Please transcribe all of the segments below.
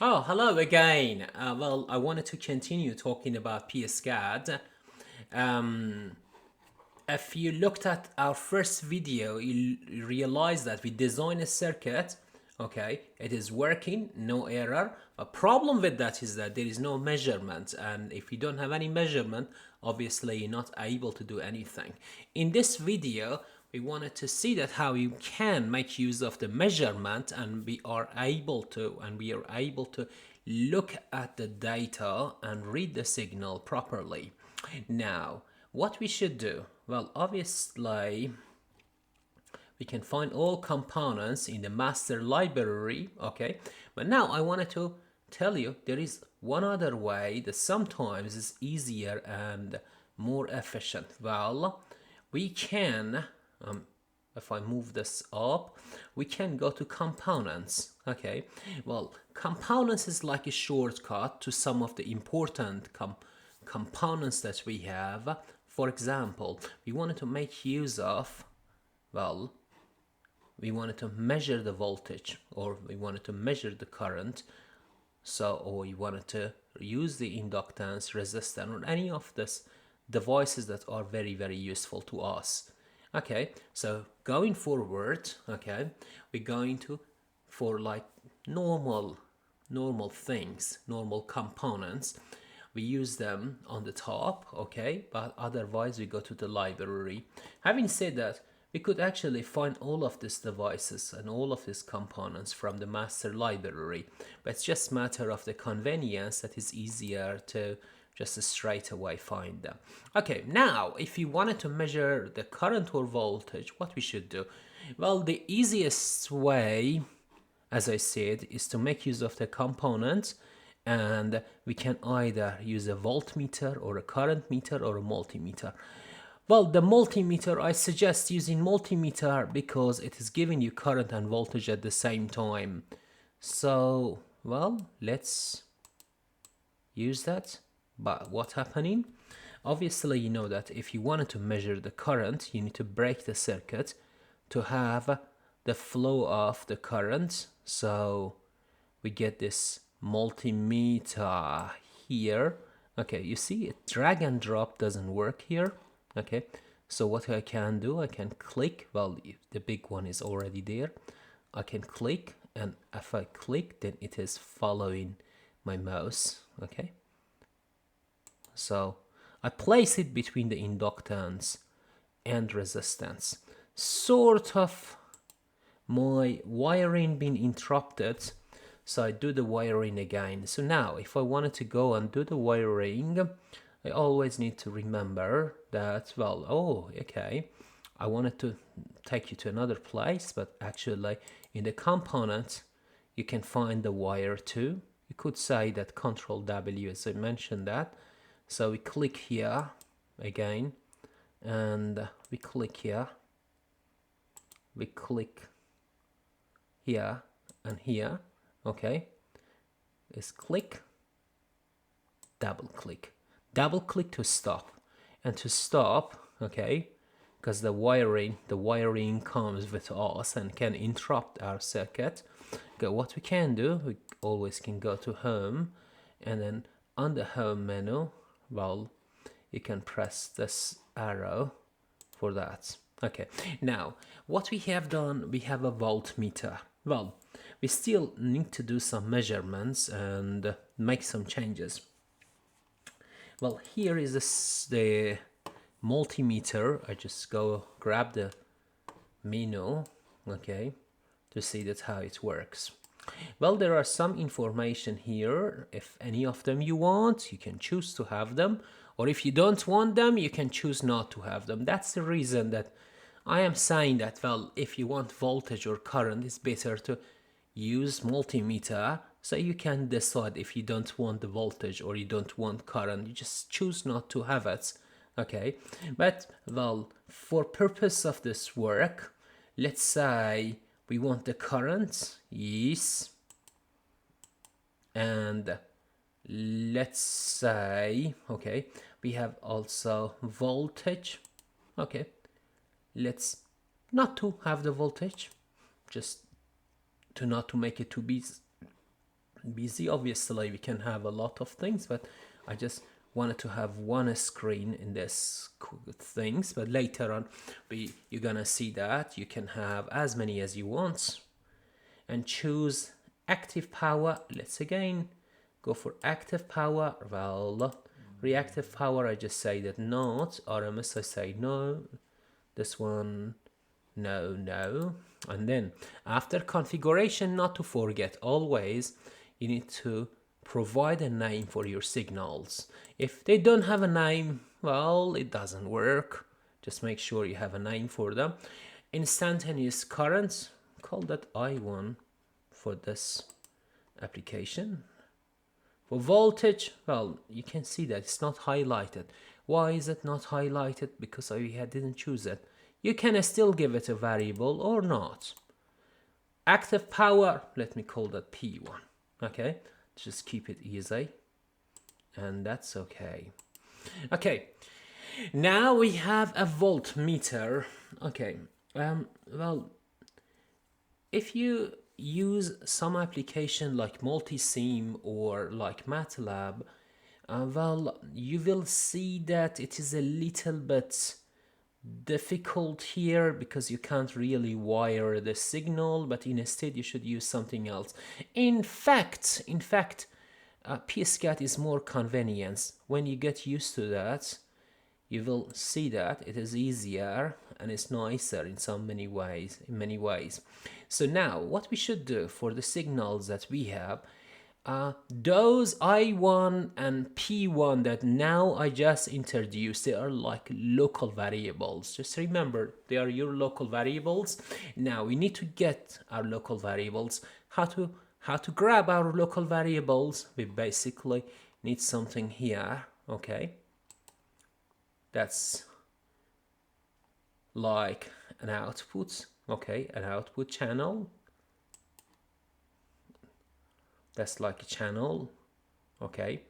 Oh, hello again. Well, I wanted to continue talking about PSCAD. Um, if you looked at our first video, you realize that we design a circuit. Okay, it is working, no error. A problem with that is that there is no measurement, and if you don't have any measurement, obviously you're not able to do anything. In this video, we wanted to see that how you can make use of the measurement, and we are able to look at the data and read the signal properly. Now, what we should do? Well, obviously, we can find all components in the master library, okay? But now I wanted to tell you there is one other way that sometimes is easier and more efficient. Well, we can, if I move this up, we can go to components, okay? Well, components is like a shortcut to some of the important components that we have. For example, we wanted to make use of, well, we wanted to measure the voltage, or we wanted to measure the current, or we wanted to use the inductance, resistance, or any of these devices that are very, very useful to us. Okay, so going forward, okay, we're going to, for like normal things, normal components, we use them on the top, okay, but otherwise we go to the library. Having said that, we could actually find all of these devices and all of these components from the master library, but it's just a matter of the convenience that is easier to just straight away find them. Okay, now if you wanted to measure the current or voltage, what we should do? Well, the easiest way, as I said, is to make use of the components, and we can either use a voltmeter or a current meter or a multimeter. Well, the multimeter, I suggest using multimeter because it is giving you current and voltage at the same time. So, well, let's use that. But what's happening? Obviously, you know that if you wanted to measure the current, you need to break the circuit to have the flow of the current. So we get this multimeter here. Okay, you see, drag and drop doesn't work here. Okay, so what I can do, I can click. Well, the big one is already there. I can click, and if I click, then it is following my mouse. Okay, so I place it between the inductance and resistance. Sort of my wiring being interrupted, so I do the wiring again. So now if I wanted to go and do the wiring, I always need to remember that, well, oh, okay, I wanted to take you to another place, but actually in the component you can find the wire too. You could say that Control W, as I mentioned that. So we click here again, and we click here, we click here and here. Okay, is click, double click to stop, and to stop, okay, because the wiring comes with us and can interrupt our circuit. Okay, what we can do, we always can go to home, and then on the home menu, well, you can press this arrow for that. Okay, now what we have done, we have a voltmeter. Well, we still need to do some measurements and make some changes. Well, here is the multimeter. I just go grab the menu, okay, to see that how it works. Well, there are some information here. If any of them you want, you can choose to have them, or if you don't want them, you can choose not to have them. That's the reason that I am saying that, well, if you want voltage or current, it's better to use multimeter, so you can decide if you don't want the voltage or you don't want current. You just choose not to have it, okay? But, well, for purpose of this work, let's say we want the current, yes, and let's say, okay, we have also voltage. Okay, let's not to have the voltage, just to not to make it too busy. busy. Obviously we can have a lot of things, but I just wanted to have one screen in this things. But later on you're gonna see that you can have as many as you want, and choose active power. Let's again go for active power. Well, reactive power, I just say that not. RMS, I say no. This one, no, no. And then after configuration, not to forget, always you need to provide a name for your signals. If they don't have a name, well, it doesn't work. Just make sure you have a name for them. Instantaneous currents, call that I1 for this application. For voltage, well, you can see that it's not highlighted. Why is it not highlighted? Because I didn't choose it. You can still give it a variable or not. Active power, let me call that P1. Okay, just keep it easy. And that's okay. Okay, now we have a voltmeter. Okay, well, if you use some application like Multisim or like MATLAB, well, you will see that it is a little bit difficult here because you can't really wire the signal, but instead you should use something else. In fact, PSCAD is more convenience. When you get used to that, you will see that it is easier and it's nicer in many ways. So now what we should do for the signals that we have, those I1 and P1 that now I just introduced, they are like local variables. Just remember, they are your local variables. Now we need to get our local variables. How to grab our local variables? We basically need something here, okay? That's like an output, okay, an output channel. That's like a channel, okay,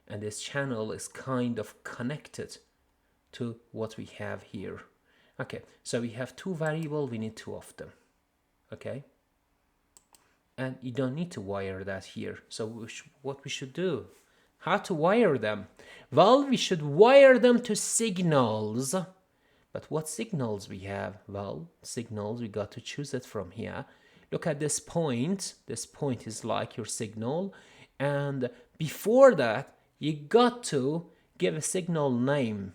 and this channel is kind of connected to what we have here. Okay, so we have two variables, we need two of them, okay, and you don't need to wire that here. So what we should do, how to wire them? Well, we should wire them to signals. But what signals we have? Well, signals, we got to choose it from here. Look at this point. This point is like your signal. And before that, you got to give a signal name,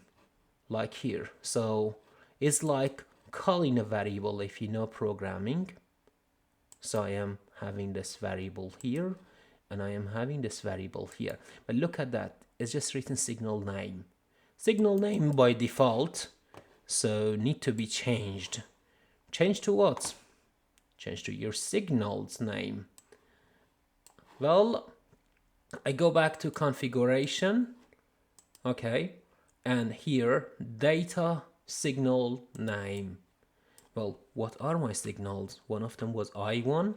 like here. So it's like calling a variable if you know programming. So I am having this variable here, and I am having this variable here. But look at that. It's just written signal name. Signal name by default, so need to be changed. Change to what? Change to your signal's name. Well, I go back to configuration, okay, and here data signal name. Well, what are my signals? One of them was I1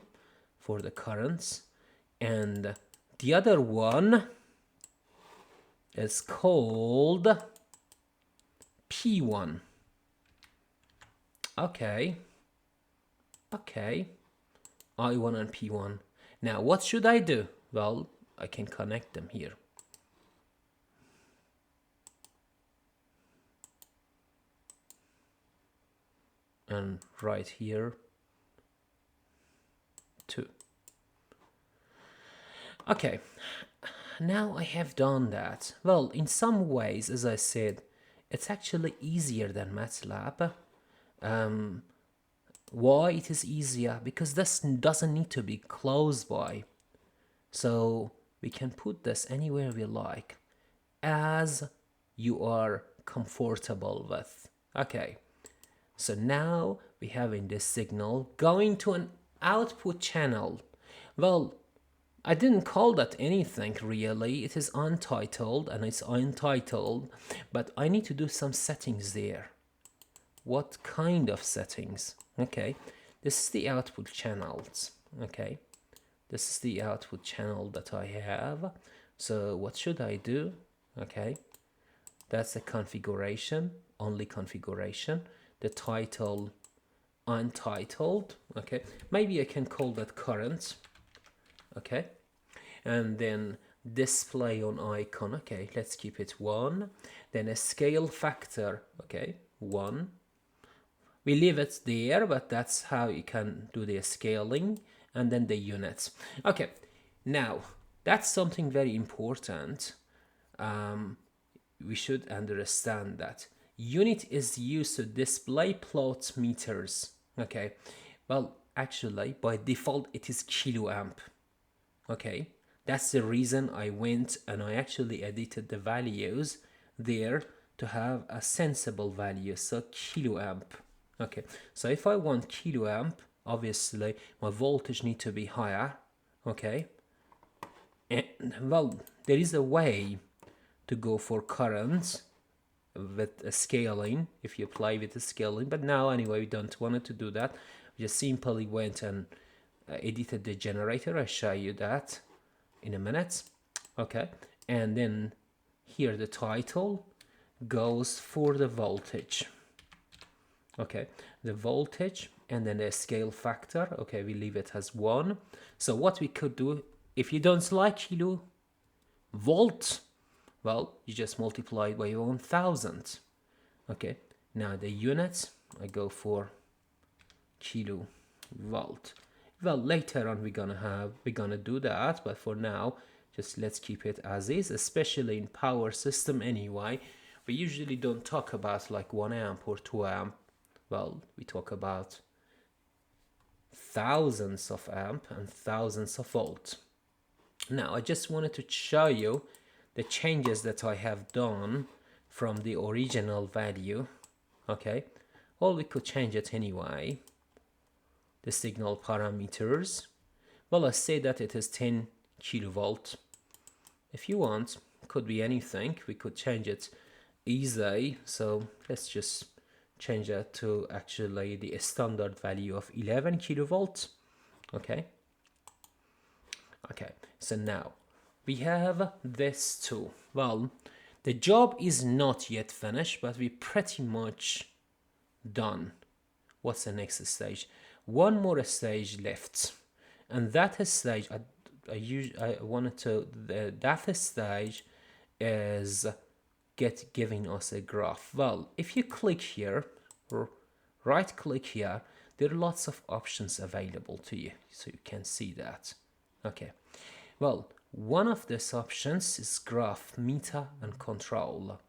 for the currents, and the other one is called P1. Okay, I1 and P1. Now what should I do? Well, I can connect them here. And right here too. Okay, now I have done that. Well, in some ways, as I said, it's actually easier than MATLAB. Why it is easier? Because this doesn't need to be close by. So we can put this anywhere we like, as you are comfortable with. Okay, so now we have in this signal going to an output channel. Well, I didn't call that anything really. It is untitled and it's untitled, but I need to do some settings there. What kind of settings? Okay, this is the output channels. Okay, this is the output channel that I have. So what should I do? Okay, that's the configuration, only configuration. The title, untitled. Okay, maybe I can call that current. Okay, and then display on icon. Okay, let's keep it 1. Then a scale factor. Okay, 1. We leave it there, but that's how you can do the scaling, and then the units. Okay, now that's something very important. We should understand that unit is used to display plot meters. Okay, well, actually by default it is kiloamp. Okay, that's the reason I went and I actually edited the values there to have a sensible value. So kiloamp. Okay, so if I want kiloamp, obviously my voltage need to be higher. Okay, and well, there is a way to go for currents with a scaling if you play with the scaling, but now anyway we don't want to do that. We just simply went and edited the generator. I'll show you that in a minute. Okay, and then here the title goes for the voltage. Okay, the voltage, and then the scale factor. Okay, we leave it as 1. So what we could do, if you don't like kilovolt, well, you just multiply it by 1000. Okay, now the units, I go for kilovolt. Well, later on we're gonna do that, but for now, just let's keep it as is, especially in power system anyway. We usually don't talk about like 1 amp or 2 amp. Well, we talk about thousands of amp and thousands of volt. Now, I just wanted to show you the changes that I have done from the original value. Okay, well, we could change it anyway. The signal parameters, well, I say that it is 10 kilovolt. If you want, could be anything. We could change it easy, so let's just change that to actually the standard value of 11 kilovolt. Okay, so now we have this too. Well, the job is not yet finished, but we pretty much done. What's the next stage? One more stage left, and that stage I wanted to that stage is giving us a graph. Well, if you click here or right click here, there are lots of options available to you, so you can see that. Okay, well, one of these options is graph, meter, and control.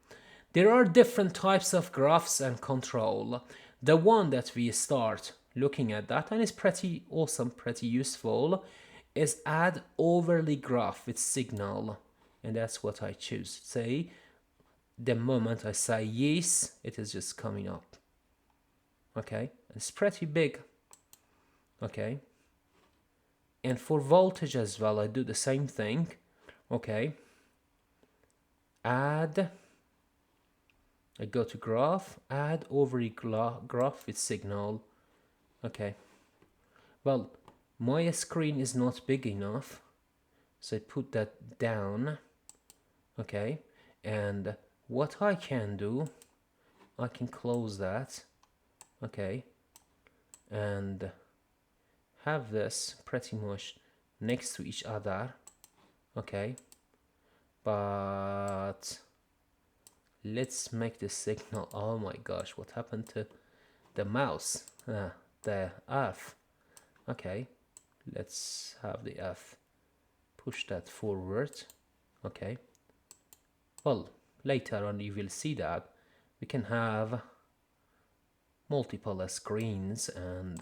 There are different types of graphs and control. The one that we start looking at that, and is pretty awesome, pretty useful, is add overlay graph with signal, and that's what I choose. Say the moment I say yes, it is just coming up. Okay, it's pretty big. Okay, and for voltage as well, I do the same thing. Okay, add, I go to graph, add overlay graph with signal. Okay, well, my screen is not big enough, so I put that down. Okay, and what I can do, I can close that. Okay, and have this pretty much next to each other. Okay, but let's make the signal. Oh my gosh, what happened to the mouse? The F. Okay, let's have the F. Push that forward. Okay, well, later on you will see that we can have multiple screens, and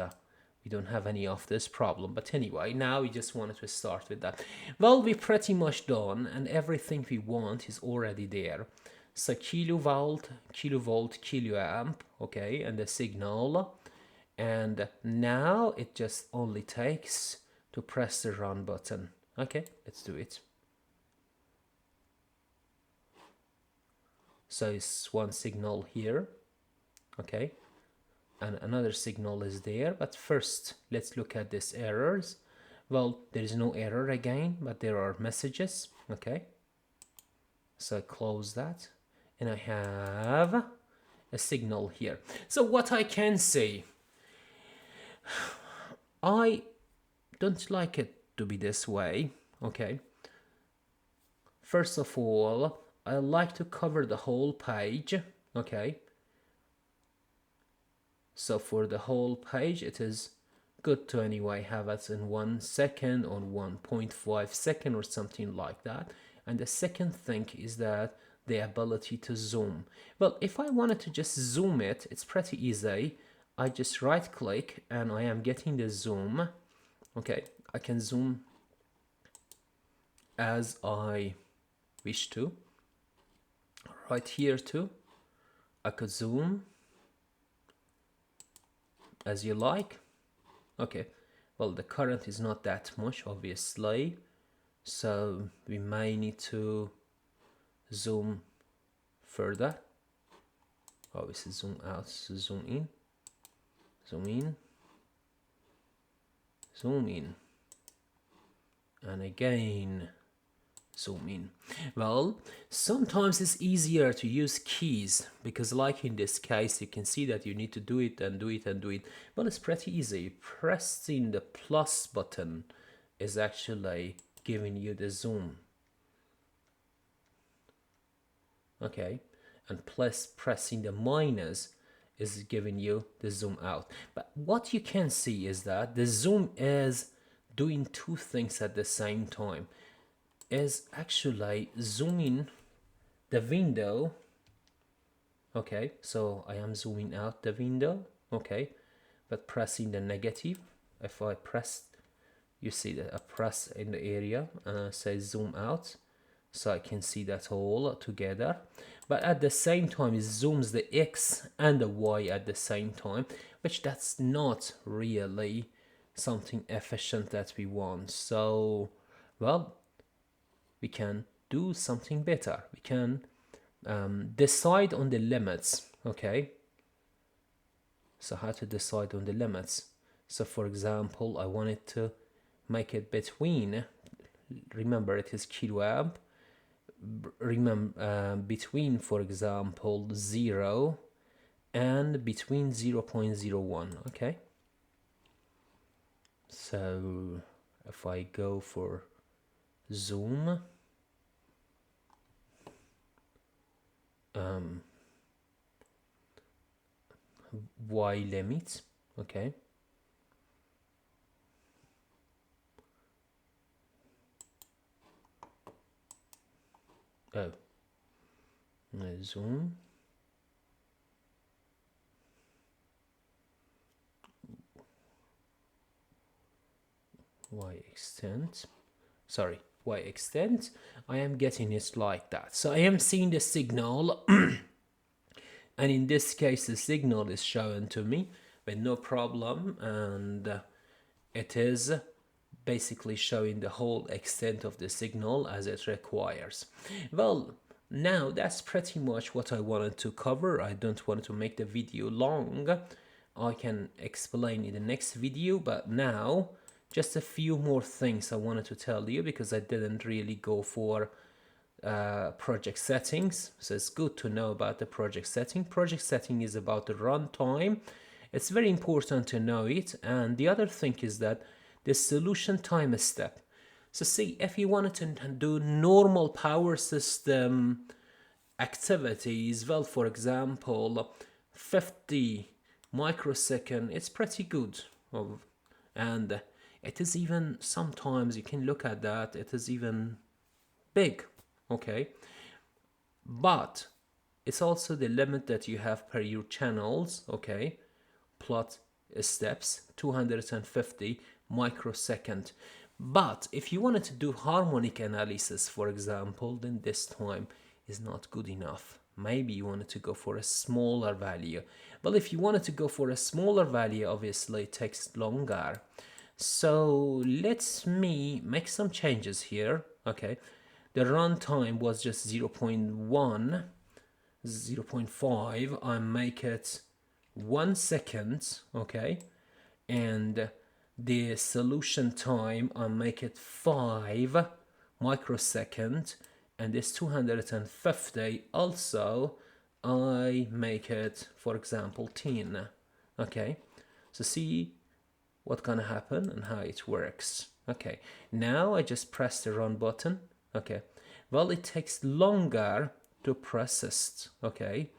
we don't have any of this problem. But anyway, now we just wanted to start with that. Well, we're pretty much done, and everything we want is already there. So kilovolt, kiloamp, okay, and the signal. And now it just only takes to press the run button. Okay, let's do it. So it's one signal here. Okay, and another signal is there, but first let's look at these errors. Well, there is no error again, but there are messages. Okay, so I close that, and I have a signal here. So what I can say, I don't like it to be this way. Okay, first of all, I like to cover the whole page. Okay, so for the whole page, it is good to anyway have it in 1 second or 1.5 second or something like that. And the second thing is that the ability to zoom. Well, if I wanted to just zoom it, it's pretty easy. I just right click and I am getting the zoom. Okay, I can zoom as I wish to. Right here too, I could zoom as you like. Okay, well, the current is not that much, obviously, so we may need to zoom further. Obviously, zoom out, zoom in, zoom in, zoom in, and again zoom in. Well, sometimes it's easier to use keys because, like in this case, you can see that you need to do it and do it and do it. Well, it's pretty easy. Pressing the plus button is actually giving you the zoom. Okay, and plus pressing the minus is giving you the zoom out. But what you can see is that the zoom is doing two things at the same time. Is actually zooming the window. Okay, so I am zooming out the window. Okay, but pressing the negative. If I press, you see that I press in the area and I say zoom out, so I can see that all together. But at the same time, it zooms the X and the Y at the same time, which that's not really something efficient that we want. So, well, we can do something better. We can decide on the limits. Okay, so how to decide on the limits? So for example, I wanted to make it between, remember it is kiloamp, remember between, for example, 0 and between 0.01. Okay, so if I go for zoom, Y limit. Okay, oh, zoom, Y extent, sorry, Y extent. I am getting it like that. So I am seeing the signal and in this case the signal is shown to me with no problem, and it is basically showing the whole extent of the signal as it requires. Well, now that's pretty much what I wanted to cover. I don't want to make the video long. I can explain in the next video, but now just a few more things I wanted to tell you because I didn't really go for project settings. So it's good to know about the project setting. Project setting is about the runtime. It's very important to know it. And the other thing is that the solution time step. So see, if you wanted to do normal power system activities, well, for example, 50 microsecond, it's pretty good. And it is even, sometimes you can look at that, it is even big. Okay, but it's also the limit that you have per your channels. Okay, plot steps 250 microsecond. But if you wanted to do harmonic analysis, for example, then this time is not good enough. Maybe you wanted to go for a smaller value. Well, if you wanted to go for a smaller value, obviously it takes longer. So let me make some changes here. Okay, the runtime was just 0.1, 0.5. I make it 1 second. Okay, and the solution time I make it 5 microsecond, and this 250 also I make it, for example, 10. Okay, so see what's gonna happen and how it works. Okay, now I just press the run button. Okay, Well, it takes longer to process, okay,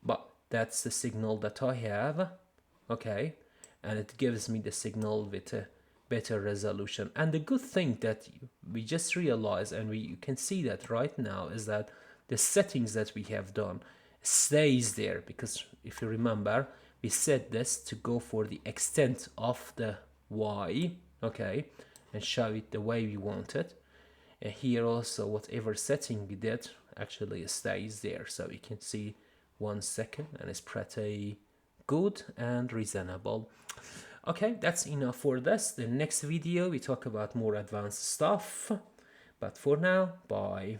but that's the signal that I have, okay, and it gives me the signal with a better resolution. And the good thing that we just realized, and you can see that right now, is that the settings that we have done stays there, because if you remember, we set this to go for the extent of the Y, okay, and show it the way we want it. And here also, whatever setting we did actually stays there, so you can see 1 second, and it's pretty good and reasonable. Okay, that's enough for this. The next video we talk about more advanced stuff, but for now, bye.